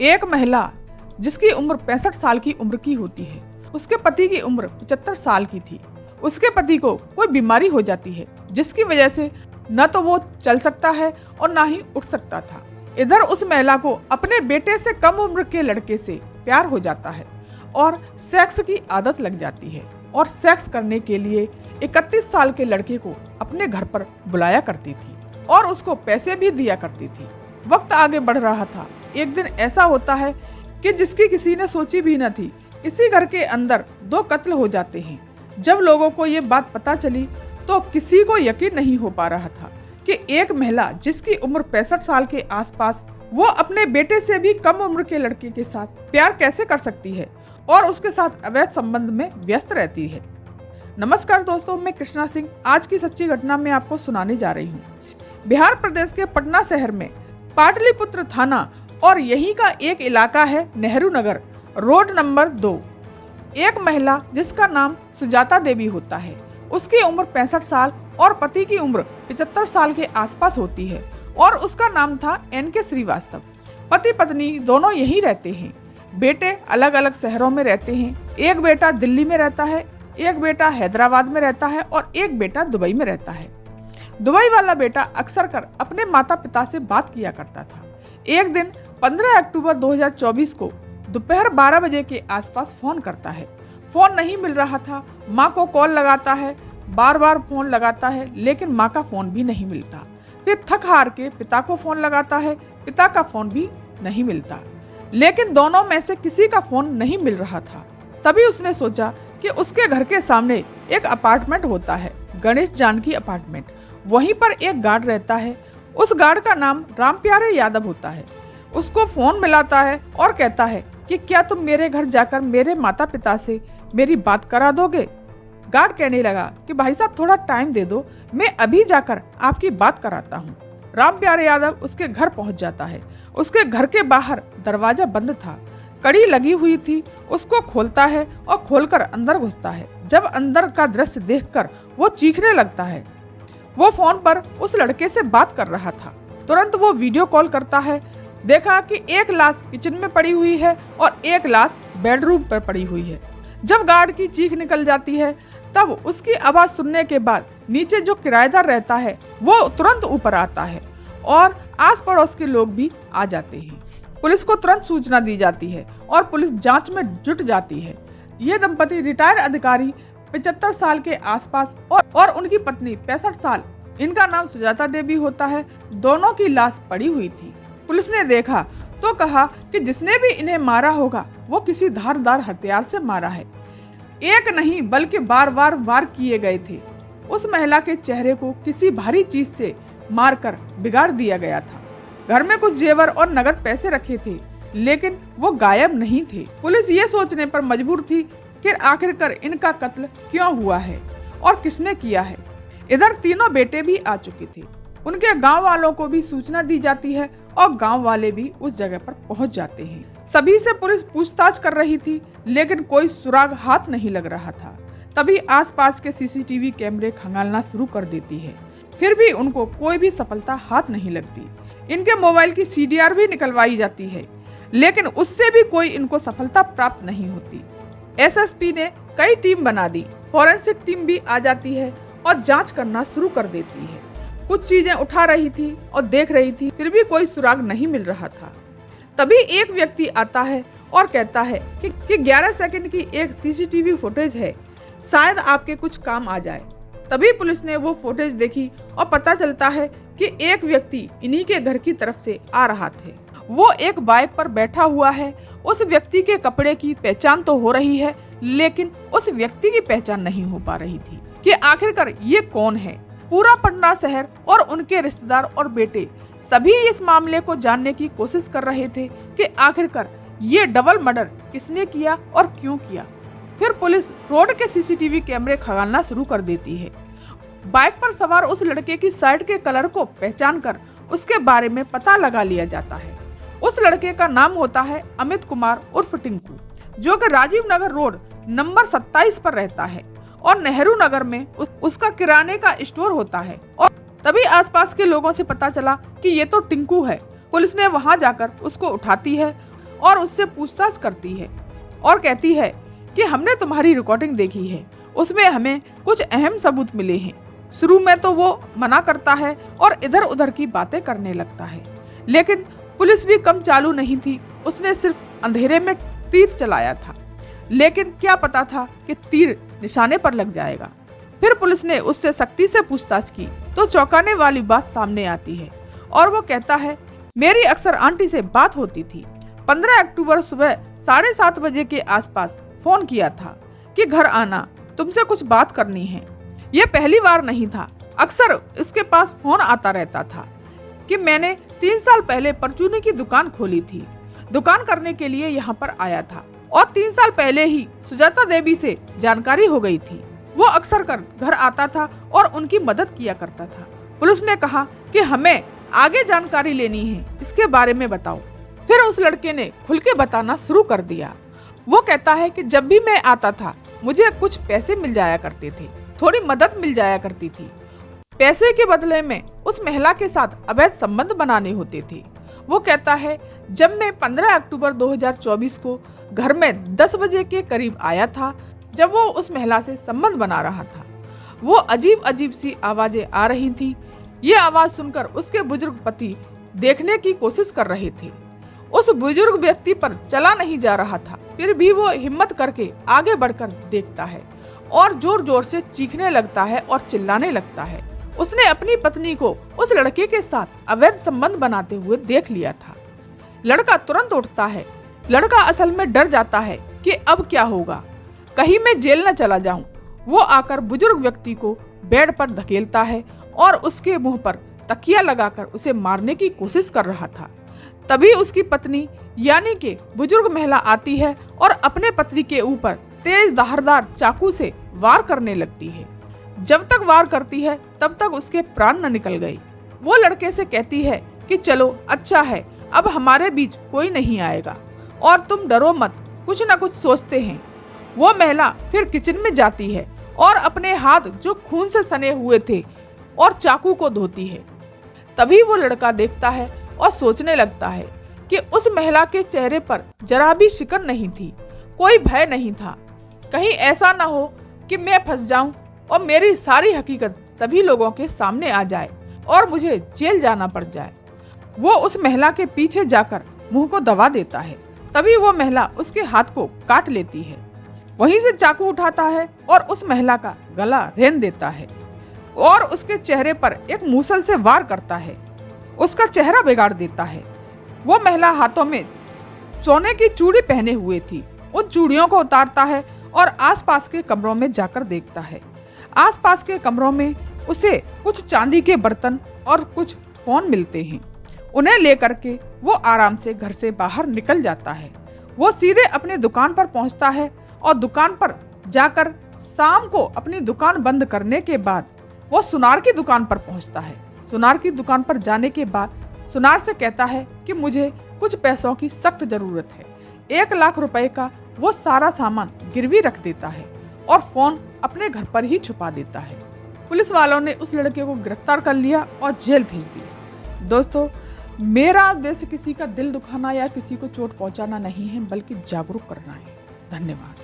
एक महिला जिसकी उम्र 65 साल की उम्र की होती है, उसके पति की उम्र 75 साल की थी। उसके पति को कोई बीमारी हो जाती है जिसकी वजह से न तो वो चल सकता है और ना ही उठ सकता था। इधर उस महिला को अपने बेटे से कम उम्र के लड़के से प्यार हो जाता है और सेक्स की आदत लग जाती है और सेक्स करने के लिए 31 साल के लड़के को अपने घर पर बुलाया करती थी और उसको पैसे भी दिया करती थी। वक्त आगे बढ़ रहा था। एक दिन ऐसा होता है कि जिसकी किसी ने सोची भी न थी, इसी घर के अंदर 2 कत्ल हो जाते हैं। जब लोगों को ये बात पता चली तो किसी को यकीन नहीं हो पा रहा था कि एक महिला जिसकी उम्र 65 साल के आसपास, वो अपने बेटे से भी कम उम्र के लड़के के साथ प्यार कैसे कर सकती है और उसके साथ अवैध संबंध में व्यस्त रहती है। नमस्कार दोस्तों, मैं कृष्णा सिंह आज की सच्ची घटना में आपको सुनाने जा रही हूँ। बिहार प्रदेश के पटना शहर में पाटलिपुत्र थाना और यहीं का एक इलाका है नेहरू नगर, रोड नंबर 2। एक महिला जिसका नाम सुजाता देवी होता है, उसकी उम्र 65 साल और पति की उम्र 75 साल के आसपास होती है और उसका नाम था NK श्रीवास्तव। पति पत्नी दोनों यहीं रहते हैं। बेटे अलग अलग शहरों में रहते हैं। एक बेटा दिल्ली में रहता है, एक बेटा हैदराबाद में रहता है और एक बेटा दुबई में रहता है। दुबई वाला बेटा अक्सर कर अपने माता पिता से बात किया करता था। एक दिन 15 अक्टूबर 2024 को दोपहर 12 बजे के आसपास फोन करता है। फोन नहीं मिल रहा था। माँ को कॉल लगाता है, बार बार फोन लगाता है, लेकिन माँ का फोन भी नहीं मिलता। फिर थक हार के पिता को फोन लगाता है, पिता का फोन भी नहीं मिलता, लेकिन दोनों में से किसी का फोन नहीं मिल रहा था। तभी उसने सोचा कि उसके घर के सामने एक अपार्टमेंट होता है, गणेश जानकी अपार्टमेंट। वहीं पर एक गार्ड रहता है। उस गार्ड का नाम रामप्यारे यादव होता है। उसको फोन मिलाता है और कहता है कि क्या तुम मेरे घर जाकर मेरे माता पिता से मेरी बात करा दोगे। गार्ड कहने लगा कि भाई साहब थोड़ा टाइम दे दो, मैं अभी जाकर आपकी बात कराता हूँ। रामप्यारे यादव उसके घर पहुँच जाता है। उसके घर के बाहर दरवाजा बंद था, कड़ी लगी हुई थी। उसको खोलता है और खोलकर अंदर घुसता है। जब अंदर का दृश्य देखकर वो चीखने लगता है। वो फोन पर उस लड़के से बात कर रहा था। तुरंत वो वीडियो कॉल करता है। देखा कि एक लाश किचन में पड़ी हुई है और एक लाश बेडरूम पर पड़ी हुई है। जब गार्ड की चीख निकल जाती है, तब उसकी आवाज सुनने के बाद नीचे जो किराएदार रहता है वो तुरंत ऊपर आता है और आस पड़ोस के लोग भी आ जाते हैं। पुलिस को तुरंत सूचना दी जाती है और पुलिस जांच में जुट जाती है। ये दंपति रिटायर्ड अधिकारी 75 साल के आसपास और उनकी पत्नी 65 साल, इनका नाम सुजाता देवी होता है, दोनों की लाश पड़ी हुई थी। पुलिस ने देखा तो कहा कि जिसने भी इन्हें मारा होगा वो किसी धारदार हथियार से मारा है। एक नहीं बल्कि बार बार वार किए गए थे। उस महिला के चेहरे को किसी भारी चीज से मारकर बिगाड़ दिया गया था। घर में कुछ जेवर और नगद पैसे रखे थे, लेकिन वो गायब नहीं थे। पुलिस ये सोचने पर मजबूर थी कि आखिरकार इनका कत्ल क्यों हुआ है और किसने किया है। इधर तीनों बेटे भी आ चुके थे। उनके गांव वालों को भी सूचना दी जाती है और गांव वाले भी उस जगह पर पहुंच जाते हैं। सभी से पुलिस पूछताछ कर रही थी, लेकिन कोई सुराग हाथ नहीं लग रहा था। तभी आसपास के सीसीटीवी कैमरे खंगालना शुरू कर देती है, फिर भी उनको कोई भी सफलता हाथ नहीं लगती। इनके मोबाइल की CDR भी निकलवाई जाती है, लेकिन उससे भी कोई इनको सफलता प्राप्त नहीं होती। SSP ने कई टीम बना दी, फॉरेंसिक टीम भी आ जाती है और जांच करना शुरू कर देती है। कुछ चीजें उठा रही थी और देख रही थी, फिर भी कोई सुराग नहीं मिल रहा था। तभी एक व्यक्ति आता है और कहता है कि 11 सेकंड की एक CCTV फुटेज है, शायद आपके कुछ काम आ जाए। तभी पुलिस ने वो फुटेज देखी और पता चलता है कि एक व्यक्ति इन्हीं के घर की तरफ से आ रहा था। वो एक बाइक पर बैठा हुआ है। उस व्यक्ति के कपड़े की पहचान तो हो रही है, लेकिन उस व्यक्ति की पहचान नहीं हो पा रही थी कि आखिरकार ये कौन है। पूरा पटना शहर और उनके रिश्तेदार और बेटे सभी इस मामले को जानने की कोशिश कर रहे थे कि आखिरकार ये डबल मर्डर किसने किया और क्यों किया। फिर पुलिस रोड के CCTV कैमरे खंगालना शुरू कर देती है। बाइक पर सवार उस लड़के की शर्ट के कलर को पहचान कर उसके बारे में पता लगा लिया जाता है। उस लड़के का नाम होता है अमित कुमार उर्फ टिंकू, जो कि राजीव नगर रोड नंबर 27 पर रहता है और नेहरू नगर में उसका किराने का स्टोर होता है। और तभी आसपास के लोगों से पता चला कि ये तो टिंकू है। पुलिस ने वहां जाकर उसको उठाती है और उससे पूछताछ करती है और कहती है कि हमने तुम्हारी रिकॉर्डिंग देखी है, उसमें हमें कुछ अहम सबूत मिले हैं। शुरू में तो वो मना करता है और इधर उधर की बातें करने लगता है, लेकिन पुलिस भी कम चालू नहीं थी। उसने सिर्फ अंधेरे में तीर चलाया था, लेकिन क्या पता था कि तीर निशाने पर लग जाएगा। फिर पुलिस ने उससे सख्ती से पूछताछ की तो चौंकाने वाली बात सामने आती है और वो कहता है, मेरी अक्सर आंटी से बात होती थी। 15 अक्टूबर सुबह 7:30 बजे के आसपास फोन किया था कि घर आना, तुमसे कुछ बात करनी है। ये पहली बार नहीं था, अक्सर इसके पास फोन आता रहता था कि मैंने 3 साल पहले परचूनी की दुकान खोली थी, दुकान करने के लिए यहाँ पर आया था और 3 साल पहले ही सुजाता देवी से जानकारी हो गई थी। वो अक्सर कर घर आता था और उनकी मदद किया करता था। पुलिस ने कहा कि हमें आगे जानकारी लेनी है, इसके बारे में बताओ। फिर उस लड़के ने खुल के बताना शुरू कर दिया। वो कहता है कि जब भी मैं आता था मुझे कुछ पैसे मिल जाया करते थे, थोड़ी मदद मिल जाया करती थी। पैसे के बदले में उस महिला के साथ अवैध संबंध बनाने होते थे। वो कहता है, जब मैं 15 अक्टूबर 2024 को घर में 10 बजे के करीब आया था, जब वो उस महिला से संबंध बना रहा था, वो अजीब अजीब सी आवाजें आ रही थी। ये आवाज सुनकर उसके बुजुर्ग पति देखने की कोशिश कर रहे थे। उस बुजुर्ग व्यक्ति पर चला नहीं जा रहा था, फिर भी वो हिम्मत करके आगे बढ़कर देखता है और जोर जोर से चीखने लगता है और चिल्लाने लगता है। उसने अपनी पत्नी को उस लड़के के साथ अवैध संबंध बनाते हुए देख लिया था। लड़का तुरंत उठता है। लड़का असल में डर जाता है कि अब क्या होगा, कहीं मैं जेल न चला जाऊं। वो आकर बुजुर्ग व्यक्ति को बेड पर धकेलता है और उसके मुंह पर तकिया लगाकर उसे मारने की कोशिश कर रहा था। तभी उसकी पत्नी यानी कि बुजुर्ग महिला आती है और अपने पति के ऊपर तेज धारदार चाकू से वार करने लगती है। जब तक वार करती है तब तक उसके प्राण न निकल गए। वो लड़के से कहती है कि चलो अच्छा है, अब हमारे बीच कोई नहीं आएगा और तुम डरो मत, कुछ न कुछ सोचते हैं। वो महिला फिर किचन में जाती है और अपने हाथ जो खून से सने हुए थे और चाकू को धोती है। तभी वो लड़का देखता है और सोचने लगता है कि उस महिला के चेहरे पर जरा भी शिकन नहीं थी, कोई भय नहीं था। कहीं ऐसा ना हो कि मैं फंस जाऊं और मेरी सारी हकीकत सभी लोगों के सामने आ जाए और मुझे जेल जाना पड़ जाए। वो उस महिला के पीछे जाकर मुंह को दबा देता है। तभी वो महिला उसके हाथ को काट लेती है। वहीं से चाकू उठाता है और उस महिला का गला रेन देता है और उसके चेहरे पर एक मूसल से वार करता है, उसका चेहरा बिगाड़ देता है। वो महिला हाथों में सोने की चूड़ी पहने हुए थी। उन चूड़ियों को उतारता है और आसपास के कमरों में जाकर देखता है। आसपास के कमरों में उसे कुछ चांदी के बर्तन और कुछ फोन मिलते हैं। उन्हें लेकर के वो आराम से घर से बाहर निकल जाता है। वो सीधे अपनी दुकान पर पहुंचता है और दुकान पर जाकर शाम को अपनी दुकान बंद करने के बाद वो सुनार की दुकान पर पहुंचता है। सुनार की दुकान पर जाने के बाद सुनार से कहता है कि मुझे कुछ पैसों की सख्त जरूरत है। 1 लाख रुपए का वो सारा सामान गिरवी रख देता है और फोन अपने घर पर ही छुपा देता है। पुलिस वालों ने उस लड़के को गिरफ्तार कर लिया और जेल भेज दिया। दोस्तों, मेरा उद्देश्य किसी का दिल दुखाना या किसी को चोट पहुंचाना नहीं है, बल्कि जागरूक करना है। धन्यवाद।